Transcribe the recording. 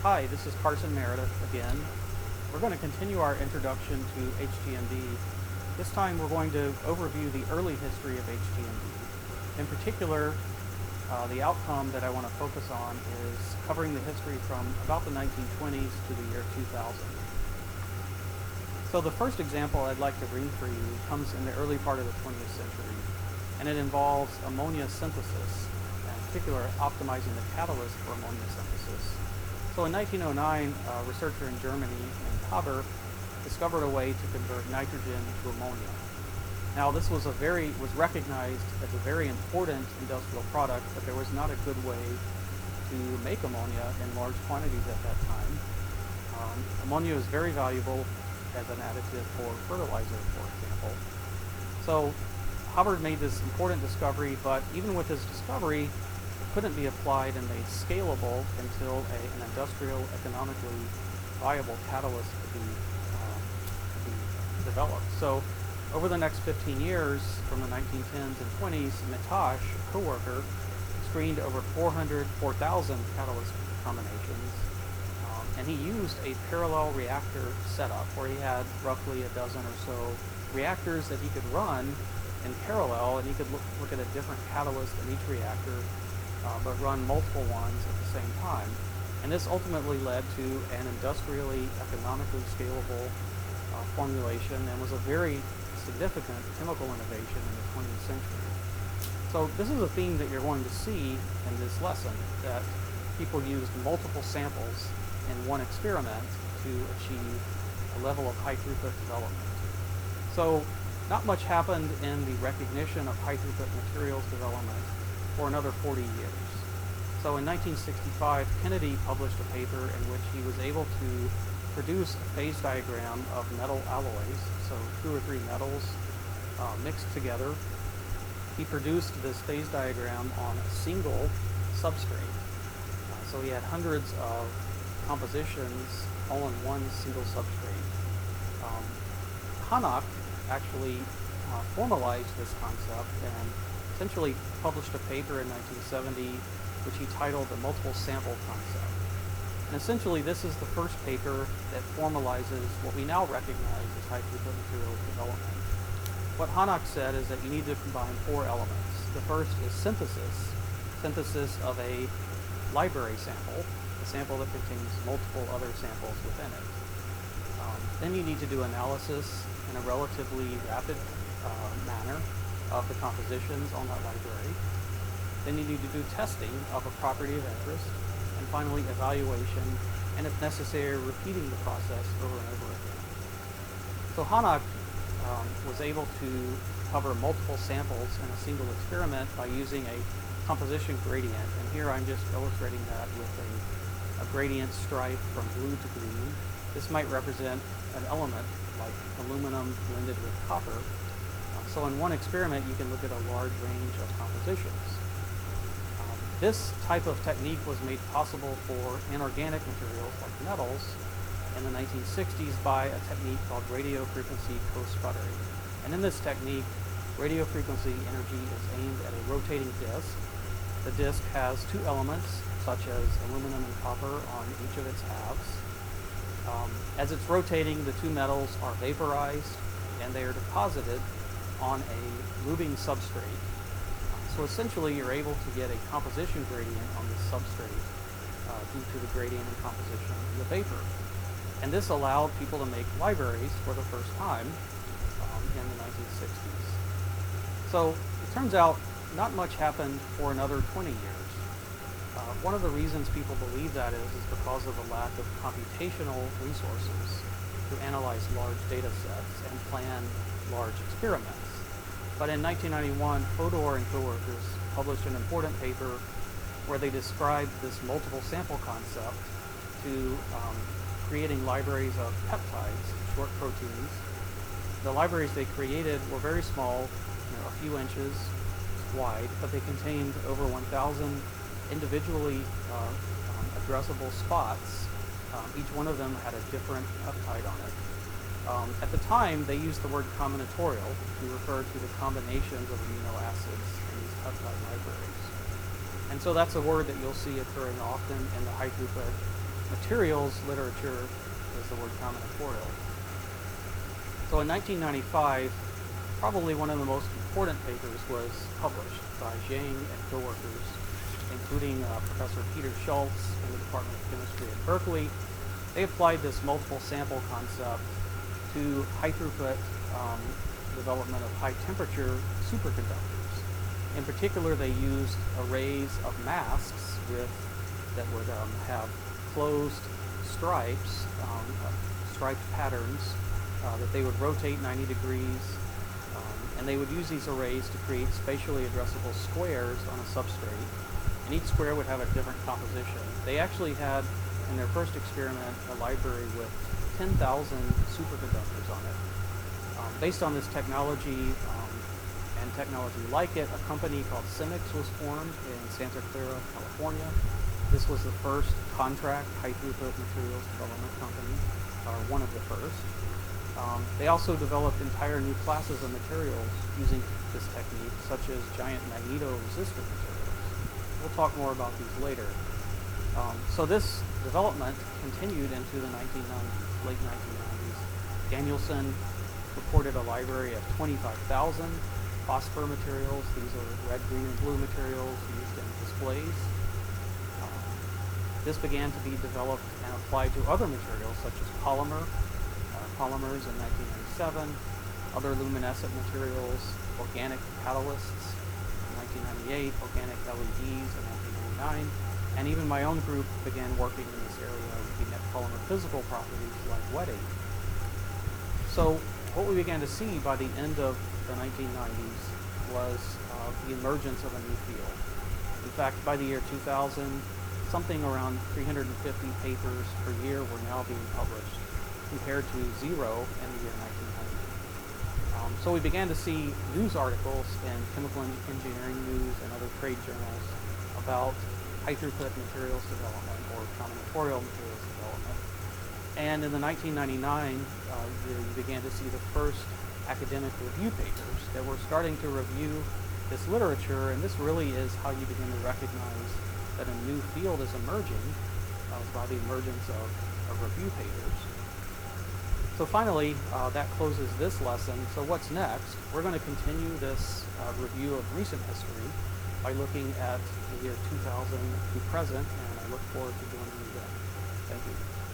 Hi, this is Carson Meredith again. We're going to continue our introduction to HTMD. This time we're going to overview the early history of HTMD. In particular, the outcome that I want to focus on is covering the history from about the 1920s to the year 2000. So the first example I'd like to bring for you comes in the early part of the 20th century, and it involves ammonia synthesis, in particular optimizing the catalyst for ammonia synthesis. So in 1909, a researcher in Germany named Haber discovered a way to convert nitrogen to ammonia. Now this was recognized as a very important industrial product, but there was not a good way to make ammonia in large quantities at that time. Ammonia is very valuable as an additive for fertilizer, for example. So Haber made this important discovery, but even with his discovery, it couldn't be applied and made scalable until an industrial, economically viable catalyst could be developed. So over the next 15 years, from the 1910s and 20s, Mitash, a co-worker, screened over 4,000 catalyst combinations, and he used a parallel reactor setup where he had roughly a dozen or so reactors that he could run in parallel, and he could look at a different catalyst in each reactor, but run multiple ones at the same time. And this ultimately led to an industrially, economically scalable formulation, and was a very significant chemical innovation in the 20th century. So this is a theme that you're going to see in this lesson, that people used multiple samples in one experiment to achieve a level of high-throughput development. So not much happened in the recognition of high-throughput materials development for another 40 years. So in 1965, Kennedy published a paper in which he was able to produce a phase diagram of metal alloys, so 2 or 3 metals mixed together. He produced this phase diagram on a single substrate. So he had hundreds of compositions all in one single substrate. Hanok actually formalized this concept and essentially published a paper in 1970 which he titled the multiple sample concept. And essentially this is the first paper that formalizes what we now recognize as high-throughput materials development. What Hanok said is that you need to combine 4 elements. The first is synthesis of a library sample, a sample that contains multiple other samples within it. Then you need to do analysis in a relatively rapid manner of the compositions on that library. Then you need to do testing of a property of interest, and finally evaluation, and if necessary, repeating the process over and over again. So Hanok was able to cover multiple samples in a single experiment by using a composition gradient, and here I'm just illustrating that with a gradient stripe from blue to green. This might represent an element like aluminum blended with copper. So in one experiment, you can look at a large range of compositions. This type of technique was made possible for inorganic materials like metals in the 1960s by a technique called radio frequency co-sputtering. And in this technique, radio frequency energy is aimed at a rotating disk. The disk has 2 elements, such as aluminum and copper, on each of its halves. As it's rotating, the 2 metals are vaporized and they are deposited on a moving substrate. So essentially you're able to get a composition gradient on this substrate due to the gradient in composition in the vapor. And this allowed people to make libraries for the first time in the 1960s. So it turns out not much happened for another 20 years. One of the reasons people believe that is because of the lack of computational resources to analyze large data sets and plan large experiments. But in 1991, Fodor and co-workers published an important paper where they described this multiple sample concept to creating libraries of peptides, short proteins. The libraries they created were very small, a few inches wide, but they contained over 1,000 individually addressable spots. Each one of them had a different peptide on it. At the time, they used the word combinatorial to refer to the combinations of amino acids in these peptide libraries. And so that's a word that you'll see occurring often in the high-throughput materials literature is the word combinatorial. So in 1995, probably one of the most important papers was published by Zhang and coworkers, including Professor Peter Schultz in the Department of Chemistry at Berkeley. They applied this multiple sample concept to high-throughput development of high-temperature superconductors. In particular, they used arrays of masks that would have closed stripes, striped patterns that they would rotate 90 degrees, and they would use these arrays to create spatially addressable squares on a substrate, and each square would have a different composition. They actually had, in their first experiment, a library with 10,000 superconductors on it. Based on this technology and technology like it, a company called Cemix was formed in Santa Clara, California. This was the first contract high-throughput materials development company, or one of the first. They also developed entire new classes of materials using this technique, such as giant magneto-resistor materials. We'll talk more about these later. So this development continued into the 1990s, late 1990s. Danielson reported a library of 25,000 phosphor materials. These are red, green, and blue materials used in displays. This began to be developed and applied to other materials such as polymers in 1997, other luminescent materials, organic catalysts in 1998, organic LEDs in 1999, and even my own group began working in this area, looking at polymer physical properties like wetting. So what we began to see by the end of the 1990s was the emergence of a new field. In fact, by the year 2000, something around 350 papers per year were now being published, compared to 0 in the year 1990. So we began to see news articles in chemical engineering news and other trade journals about high-throughput materials development or combinatorial materials development. And in the 1999, we began to see the first academic review papers that were starting to review this literature, and this really is how you begin to recognize that a new field is emerging by the emergence of review papers. So finally, that closes this lesson. So what's next? We're going to continue this review of recent history by looking at the year 2000 to present, and I look forward to joining you then. Thank you.